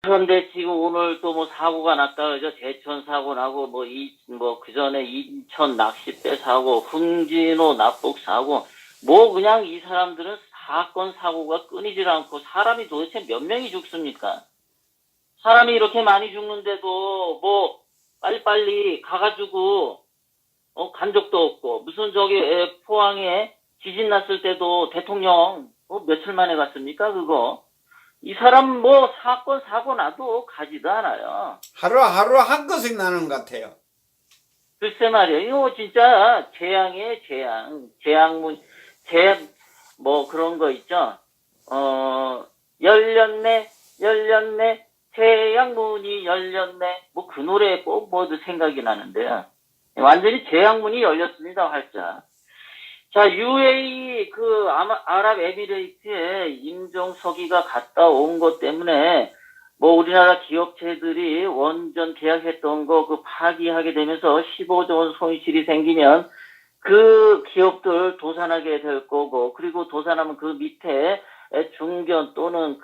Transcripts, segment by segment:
그런데 지금 오늘 또 뭐 사고가 났다 그러죠. 제천 사고 나고 그 전에 인천 낚싯배 사고, 흥진호 납북 사고, 뭐 그냥 이 사람들은 사건 사고가 끊이질 않고 사람이 도대체 몇 명이 죽습니까? 사람이 이렇게 많이 죽는데도 뭐 빨리빨리 가가지고 간 적도 없고, 무슨 포항에 지진 났을 때도 대통령 며칠 만에 갔습니까 그거? 이 사람 뭐 사건 사고 나도 가지도 않아요. 하루하루 한 것씩 나는 것 같아요. 글쎄 말이에요. 이거 진짜 재앙이에요, 재앙. 뭐 그런 거 있죠. 열렸네, 재앙문이 열렸네. 뭐 그 노래 꼭 생각이 나는데요. 완전히 재앙문이 열렸습니다, 활짝. 자, UAE 아랍에미레이트에 임종석이가 갔다 온 것 때문에 뭐 우리나라 기업체들이 원전 계약했던 거 파기하게 되면서 15조 원 손실이 생기면 그 기업들 도산하게 될 거고, 그리고 도산하면 그 밑에 중견 또는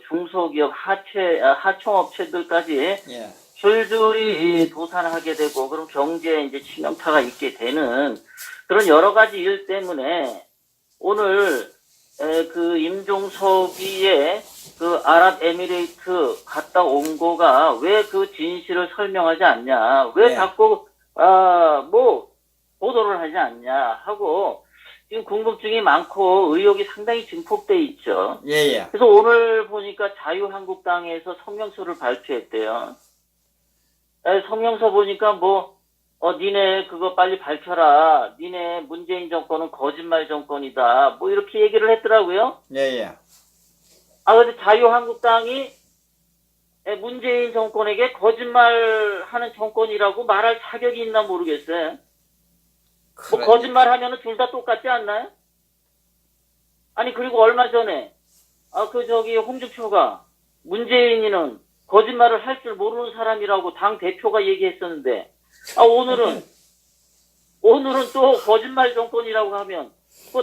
중소기업 하청업체들까지 예. 줄줄이 도산하게 되고, 그럼 경제에 이제 치명타가 있게 되는 그런 여러 가지 일 때문에 오늘 임종석이의 아랍에미레이트 갔다 온 거가 왜 그 진실을 설명하지 않냐, 왜 자꾸 보도를 하지 않냐 하고 지금 궁금증이 많고 의혹이 상당히 증폭돼 있죠. 예. 그래서 오늘 보니까 자유한국당에서 성명서를 발표했대요. 성명서 보니까 니네 그거 빨리 밝혀라. 니네 문재인 정권은 거짓말 정권이다. 뭐 이렇게 얘기를 했더라고요. 예. 근데 자유한국당이 문재인 정권에게 거짓말하는 정권이라고 말할 자격이 있나 모르겠어요. 뭐 거짓말하면은 둘 다 똑같지 않나요? 아니, 그리고 얼마 전에 홍준표가 문재인이는 거짓말을 할 줄 모르는 사람이라고 당 대표가 얘기했었는데, 오늘은 또 거짓말 정권이라고 하면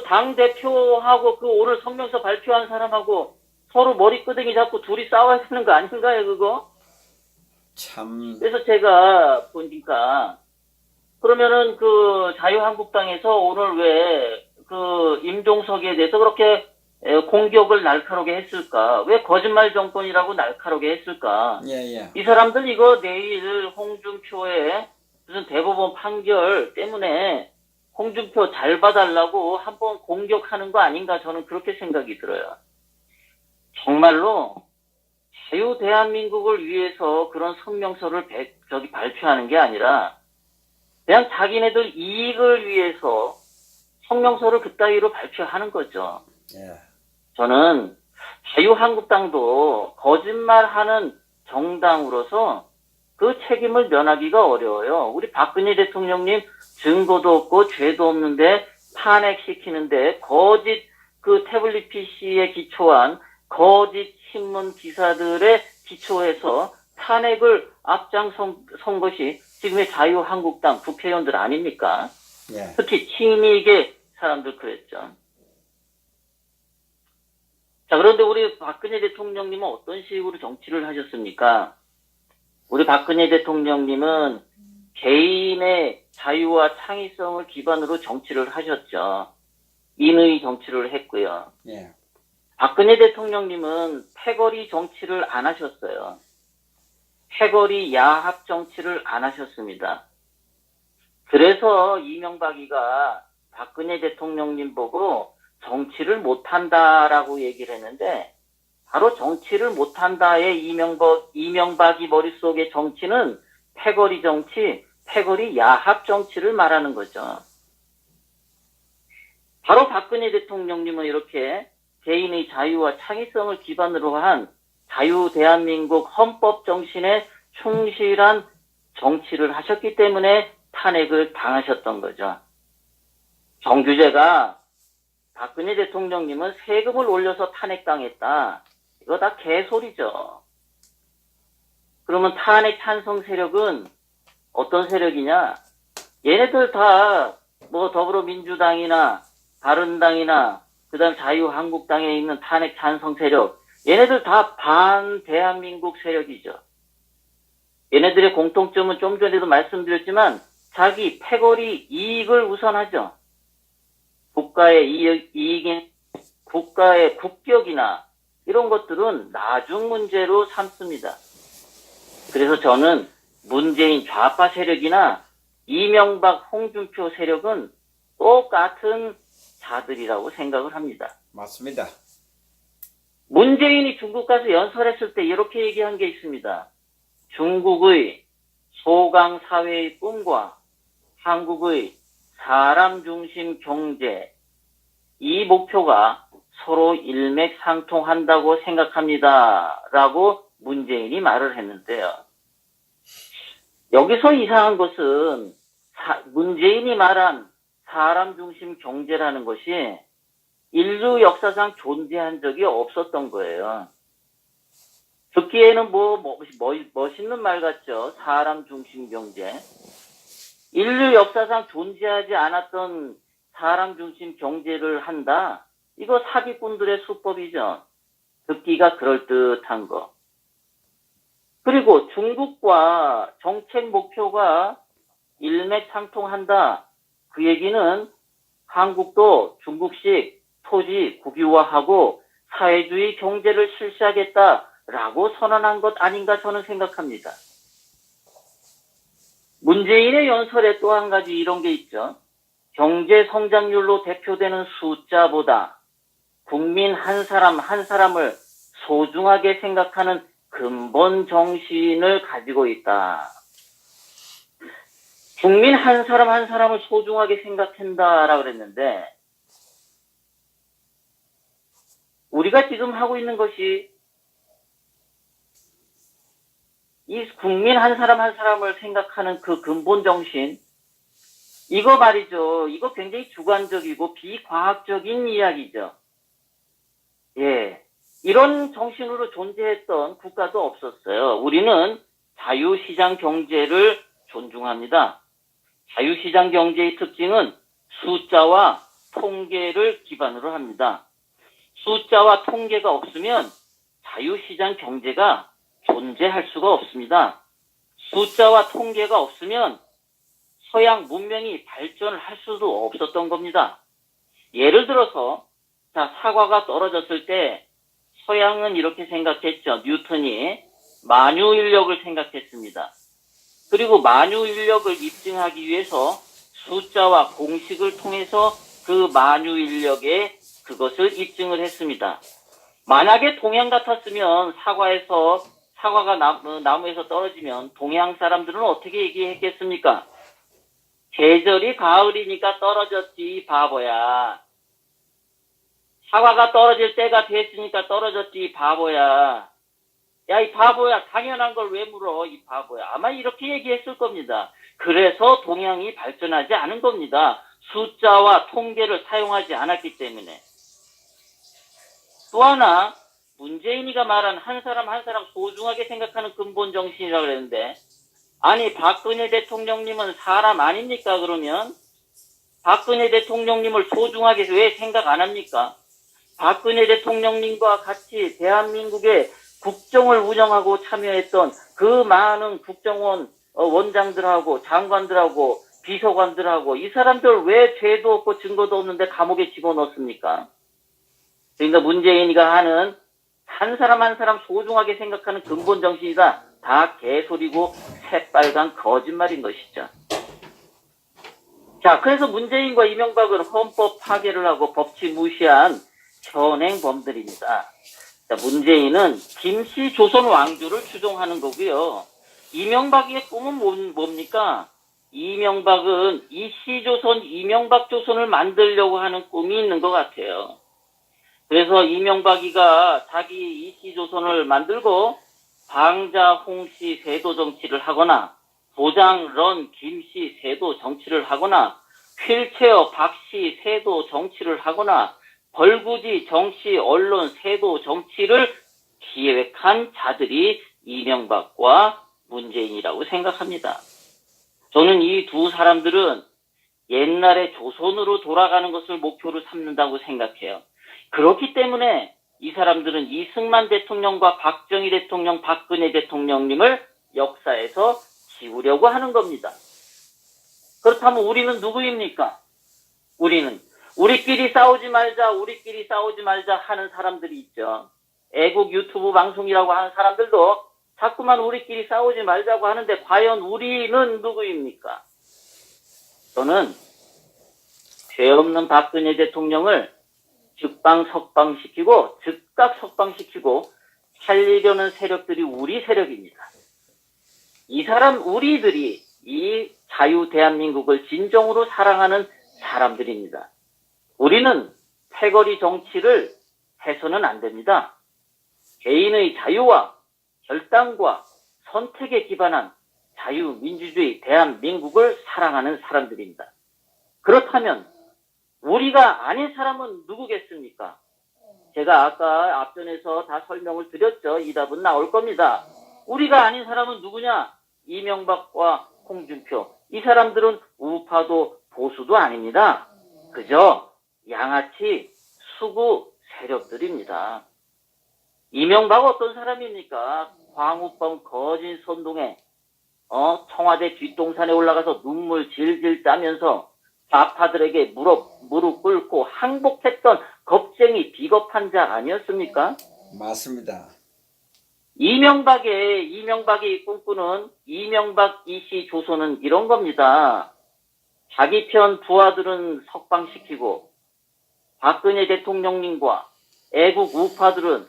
당 대표하고 오늘 성명서 발표한 사람하고 서로 머리끄댕이 잡고 둘이 싸워야 되는 거 아닌가요, 그거? 참. 그래서 제가 보니까 그러면은 자유한국당에서 오늘 왜 임종석에 대해서 그렇게 공격을 날카롭게 했을까? 왜 거짓말 정권이라고 날카롭게 했을까? 예. 이 사람들 이거 내일 홍준표의 무슨 대법원 판결 때문에 홍준표 잘 봐달라고 한번 공격하는 거 아닌가, 저는 그렇게 생각이 들어요. 정말로 자유 대한민국을 위해서 그런 성명서를 발표하는 게 아니라 그냥 자기네들 이익을 위해서 성명서를 그따위로 발표하는 거죠. 예. 저는 자유한국당도 거짓말하는 정당으로서 그 책임을 면하기가 어려워요. 우리 박근혜 대통령님 증거도 없고 죄도 없는데 탄핵시키는데 거짓 태블릿 PC에 기초한 거짓 신문 기사들의 기초해서 탄핵을 앞장선 것이 지금의 자유한국당 국회의원들 아닙니까? 예. 특히 친이계 사람들 그랬죠. 자, 그런데 우리 박근혜 대통령님은 어떤 식으로 정치를 하셨습니까? 우리 박근혜 대통령님은 개인의 자유와 창의성을 기반으로 정치를 하셨죠. 인의 정치를 했고요. 예. 박근혜 대통령님은 패거리 정치를 안 하셨어요. 패거리 야합 정치를 안 하셨습니다. 그래서 이명박이가 박근혜 대통령님 보고 정치를 못한다라고 얘기를 했는데, 바로 정치를 못한다의 이명박이 머릿속의 정치는 패거리 정치, 패거리 야합 정치를 말하는 거죠. 바로 박근혜 대통령님은 이렇게 개인의 자유와 창의성을 기반으로 한 자유 대한민국 헌법 정신에 충실한 정치를 하셨기 때문에 탄핵을 당하셨던 거죠. 정규제가 박근혜 대통령님은 세금을 올려서 탄핵당했다, 이거 다 개소리죠. 그러면 탄핵 찬성 세력은 어떤 세력이냐? 얘네들 다 더불어민주당이나 바른당이나 그다음 자유한국당에 있는 탄핵 찬성 세력, 얘네들 다 반대한민국 세력이죠. 얘네들의 공통점은 좀 전에도 말씀드렸지만 자기 패거리 이익을 우선하죠. 국가의 이익인 국가의 국격이나 이런 것들은 나중 문제로 삼습니다. 그래서 저는 문재인 좌파 세력이나 이명박 홍준표 세력은 똑같은 자들이라고 생각을 합니다. 맞습니다. 문재인이 중국 가서 연설했을 때 이렇게 얘기한 게 있습니다. 중국의 소강 사회의 꿈과 한국의 사람 중심 경제, 이 목표가 서로 일맥상통한다고 생각합니다. 라고 문재인이 말을 했는데요. 여기서 이상한 것은 문재인이 말한 사람 중심 경제라는 것이 인류 역사상 존재한 적이 없었던 거예요. 듣기에는 멋있는 말 같죠. 사람 중심 경제. 인류 역사상 존재하지 않았던 사람 중심 경제를 한다. 이거 사기꾼들의 수법이죠. 듣기가 그럴듯한 거. 그리고 중국과 정책 목표가 일맥상통한다. 그 얘기는 한국도 중국식 토지 국유화하고 사회주의 경제를 실시하겠다라고 선언한 것 아닌가 저는 생각합니다. 문재인의 연설에 또 한 가지 이런 게 있죠. 경제 성장률로 대표되는 숫자보다 국민 한 사람 한 사람을 소중하게 생각하는 근본 정신을 가지고 있다. 국민 한 사람 한 사람을 소중하게 생각한다라고 그랬는데 우리가 지금 하고 있는 것이 이 국민 한 사람 한 사람을 생각하는 그 근본 정신, 이거 말이죠. 이거 굉장히 주관적이고 비과학적인 이야기죠. 예. 이런 정신으로 존재했던 국가도 없었어요. 우리는 자유시장 경제를 존중합니다. 자유시장 경제의 특징은 숫자와 통계를 기반으로 합니다. 숫자와 통계가 없으면 자유시장 경제가 존재할 수가 없습니다. 숫자와 통계가 없으면 서양 문명이 발전을 할 수도 없었던 겁니다. 예를 들어서 사과가 떨어졌을 때 서양은 이렇게 생각했죠. 뉴턴이 만유인력을 생각했습니다. 그리고 만유인력을 입증하기 위해서 숫자와 공식을 통해서 그 만유인력에 그것을 입증을 했습니다. 만약에 동양 같았으면 사과가 나무에서 떨어지면 동양 사람들은 어떻게 얘기했겠습니까? 계절이 가을이니까 떨어졌지 바보야. 사과가 떨어질 때가 됐으니까 떨어졌지 바보야. 야 이 바보야, 당연한 걸 왜 물어 이 바보야. 아마 이렇게 얘기했을 겁니다. 그래서 동양이 발전하지 않은 겁니다. 숫자와 통계를 사용하지 않았기 때문에. 또 하나, 문재인이가 말한 한 사람 한 사람 소중하게 생각하는 근본 정신이라고 그랬는데, 아니 박근혜 대통령님은 사람 아닙니까? 그러면 박근혜 대통령님을 소중하게 왜 생각 안 합니까? 박근혜 대통령님과 같이 대한민국의 국정을 운영하고 참여했던 그 많은 국정원 원장들하고 장관들하고 비서관들하고 이 사람들 왜 죄도 없고 증거도 없는데 감옥에 집어넣습니까? 그러니까 문재인이가 하는 한 사람 한 사람 소중하게 생각하는 근본 정신이다. 다 개소리고 새빨간 거짓말인 것이죠. 자, 그래서 문재인과 이명박은 헌법 파괴를 하고 법치 무시한 현행범들입니다. 자, 문재인은 김씨 조선 왕조를 추종하는 거고요. 이명박의 꿈은 뭡니까? 이명박은 이씨 조선, 이명박 조선을 만들려고 하는 꿈이 있는 것 같아요. 그래서 이명박이가 자기 이씨 조선을 만들고 방자 홍씨 세도 정치를 하거나 도장 런 김씨 세도 정치를 하거나 휠체어 박씨 세도 정치를 하거나 벌구지 정씨 언론 세도 정치를 기획한 자들이 이명박과 문재인이라고 생각합니다. 저는 이 두 사람들은 옛날에 조선으로 돌아가는 것을 목표로 삼는다고 생각해요. 그렇기 때문에 이 사람들은 이승만 대통령과 박정희 대통령, 박근혜 대통령님을 역사에서 지우려고 하는 겁니다. 그렇다면 우리는 누구입니까? 우리는 우리끼리 싸우지 말자 하는 사람들이 있죠. 애국 유튜브 방송이라고 하는 사람들도 자꾸만 우리끼리 싸우지 말자고 하는데 과연 우리는 누구입니까? 저는 죄 없는 박근혜 대통령을 즉각 석방시키고 살리려는 세력들이 우리 세력입니다. 우리들이 이 자유 대한민국을 진정으로 사랑하는 사람들입니다. 우리는 패거리 정치를 해서는 안 됩니다. 개인의 자유와 결단과 선택에 기반한 자유민주주의 대한민국을 사랑하는 사람들입니다. 그렇다면 우리가 아닌 사람은 누구겠습니까? 제가 아까 앞전에서 다 설명을 드렸죠. 이 답은 나올 겁니다. 우리가 아닌 사람은 누구냐? 이명박과 홍준표. 이 사람들은 우파도 보수도 아닙니다. 그저 양아치 수구 세력들입니다. 이명박 어떤 사람입니까? 광우병 거진 선동에 청와대 뒷동산에 올라가서 눈물 질질 짜면서 좌파들에게 무릎 꿇고 항복했던 겁쟁이 비겁한 자 아니었습니까? 맞습니다. 이명박이 꿈꾸는 이명박 이씨 조선은 이런 겁니다. 자기 편 부하들은 석방시키고 박근혜 대통령님과 애국 우파들은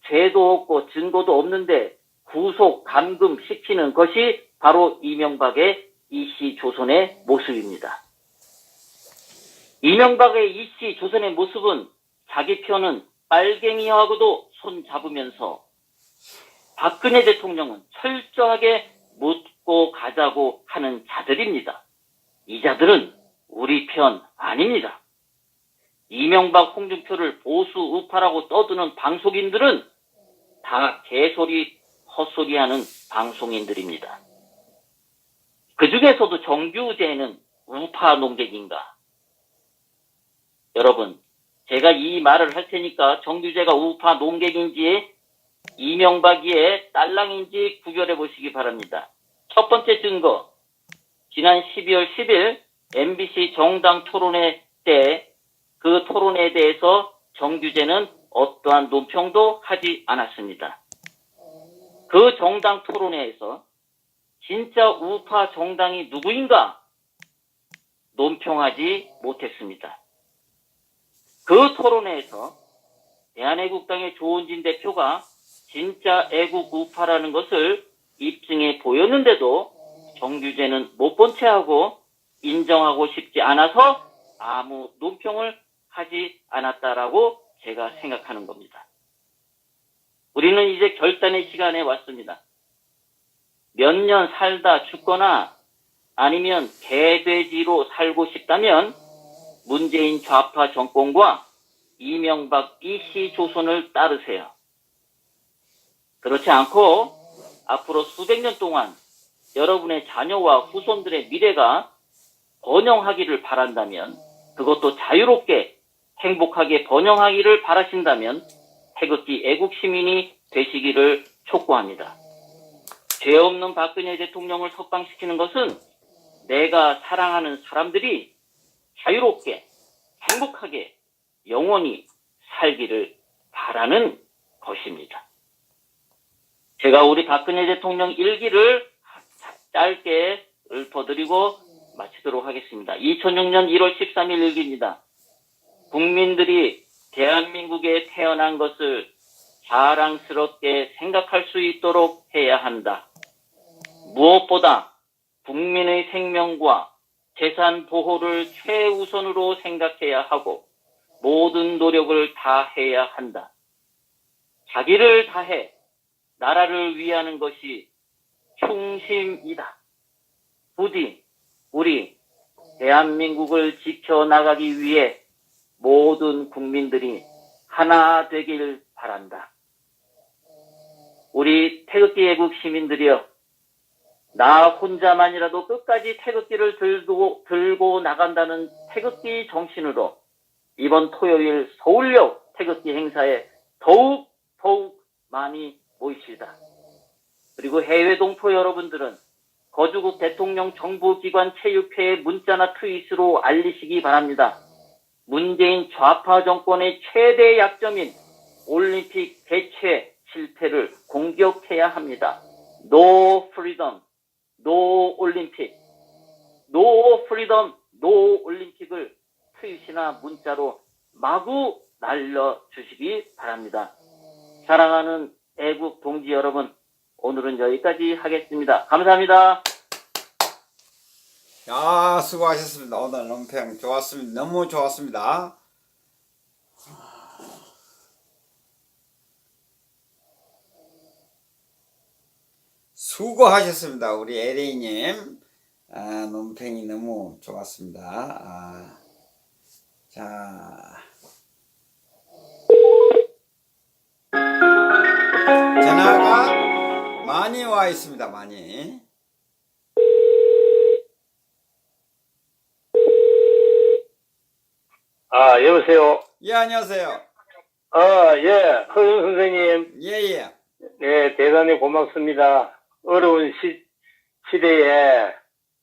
죄도 없고 증거도 없는데 구속 감금시키는 것이 바로 이명박의 이씨 조선의 모습입니다. 이명박의 이씨 조선의 모습은 자기 편은 빨갱이하고도 손 잡으면서 박근혜 대통령은 철저하게 묻고 가자고 하는 자들입니다. 이 자들은 우리 편 아닙니다. 이명박, 홍준표를 보수 우파라고 떠드는 방송인들은 다 개소리, 헛소리하는 방송인들입니다. 그 중에서도 정규재는 우파 농객인가? 여러분, 제가 이 말을 할 테니까 정규재가 우파 농객인지 이명박이의 딸랑인지 구별해 보시기 바랍니다. 첫 번째 증거, 지난 12월 10일 MBC 정당 토론회 때 그 토론회에 대해서 정규재는 어떠한 논평도 하지 않았습니다. 그 정당 토론회에서 진짜 우파 정당이 누구인가 논평하지 못했습니다. 그 토론회에서 대한애국당의 조은진 대표가 진짜 애국 우파라는 것을 입증해 보였는데도 정규재는 못 본 채하고 인정하고 싶지 않아서 아무 논평을 하지 않았다라고 제가 생각하는 겁니다. 우리는 이제 결단의 시간에 왔습니다. 몇 년 살다 죽거나 아니면 개돼지로 살고 싶다면 문재인 좌파 정권과 이명박 이씨 조선을 따르세요. 그렇지 않고 앞으로 수백 년 동안 여러분의 자녀와 후손들의 미래가 번영하기를 바란다면, 그것도 자유롭게 행복하게 번영하기를 바라신다면 태극기 애국 시민이 되시기를 촉구합니다. 죄 없는 박근혜 대통령을 석방시키는 것은 내가 사랑하는 사람들이 자유롭게 행복하게 영원히 살기를 바라는 것입니다. 제가 우리 박근혜 대통령 일기를 짧게 읊어드리고 마치도록 하겠습니다. 2006년 1월 13일 일기입니다. 국민들이 대한민국에 태어난 것을 자랑스럽게 생각할 수 있도록 해야 한다. 무엇보다 국민의 생명과 재산 보호를 최우선으로 생각해야 하고 모든 노력을 다해야 한다. 자기를 다해 나라를 위하는 것이 충심이다. 부디 우리 대한민국을 지켜나가기 위해 모든 국민들이 하나 되길 바란다. 우리 태극기 애국 시민들이여, 나 혼자만이라도 끝까지 태극기를 들고 나간다는 태극기 정신으로 이번 토요일 서울역 태극기 행사에 더욱 많이 모이시다. 그리고 해외 동포 여러분들은 거주국 대통령 정부기관 체육회의 문자나 트윗으로 알리시기 바랍니다. 문재인 좌파 정권의 최대 약점인 올림픽 개최 실패를 공격해야 합니다. No freedom, no 올림픽. No freedom, no 올림픽을 트윗이나 문자로 마구 날려주시기 바랍니다. 사랑하는 애국 동지 여러분, 오늘은 여기까지 하겠습니다. 감사합니다. 야, 수고하셨습니다. 오늘 논평 좋았습니다. 너무 좋았습니다. 수고하셨습니다. 우리 LA님. 논평이 너무 좋았습니다. 자. 전화가 많이 와 있습니다. 많이. 여보세요. 예, 안녕하세요. 예, 허윤 선생님. 예. 네, 대단히 고맙습니다. 어려운 시대에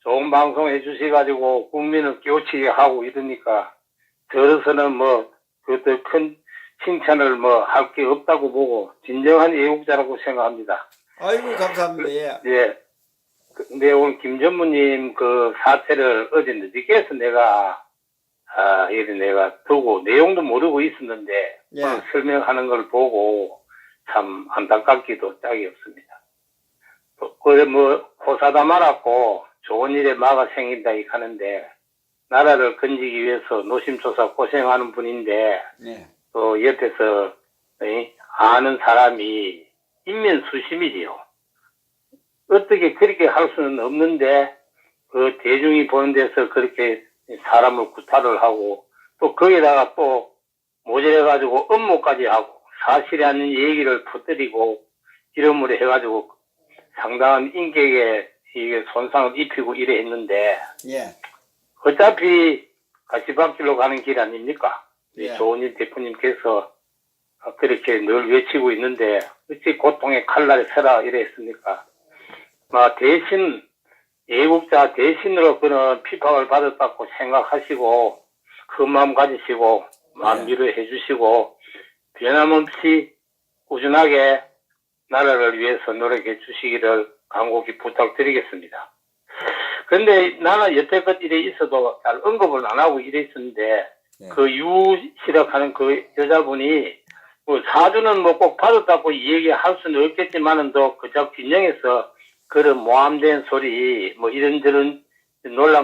좋은 방송 해주셔가지고 국민을 깨우치게 하고 이러니까 저로서는 그것도 큰 칭찬을 할 게 없다고 보고 진정한 애국자라고 생각합니다. 아이고, 감사합니다. 예. 예. 근데 오늘 김전무님 그 사태를 어제 늦게 해서 내가 두고 내용도 모르고 있었는데 예. 오늘 설명하는 걸 보고 참 안타깝기도 짝이 없습니다. 그래 호사다 말았고 좋은 일에 마가 생긴다 이 하는데 나라를 건지기 위해서 노심초사 고생하는 분인데 예. 또 옆에서 아는 사람이 인면수심이지요. 어떻게 그렇게 할 수는 없는데 그 대중이 보는 데서 그렇게 사람을 구타를 하고 또 거기다가 또 모자라가지고 업무까지 하고 사실이 아닌 얘기를 퍼뜨리고 이름으로 해가지고 상당한 인격에 이게 손상을 입히고 이래 했는데 예. 어차피 가시밭길로 가는 길 아닙니까? 예. 조은희 대표님께서 그렇게 늘 외치고 있는데 어찌 고통의 칼날에 서라 이랬습니까? 대신 애국자 대신으로 그런 핍박을 받았다고 생각하시고 큰 마음 가지시고 마음 위로해 주시고 변함없이 꾸준하게 나라를 위해서 노력해 주시기를 간곡히 부탁드리겠습니다. 그런데 나는 여태껏 이래 있어도 잘 언급을 안 하고 이래 있었는데 그 유시락하는 그 여자분이 사주는 꼭 받았다고 얘기할 수는 없겠지만은 또 그저 균형에서 그런 모함된 소리 이런저런 논란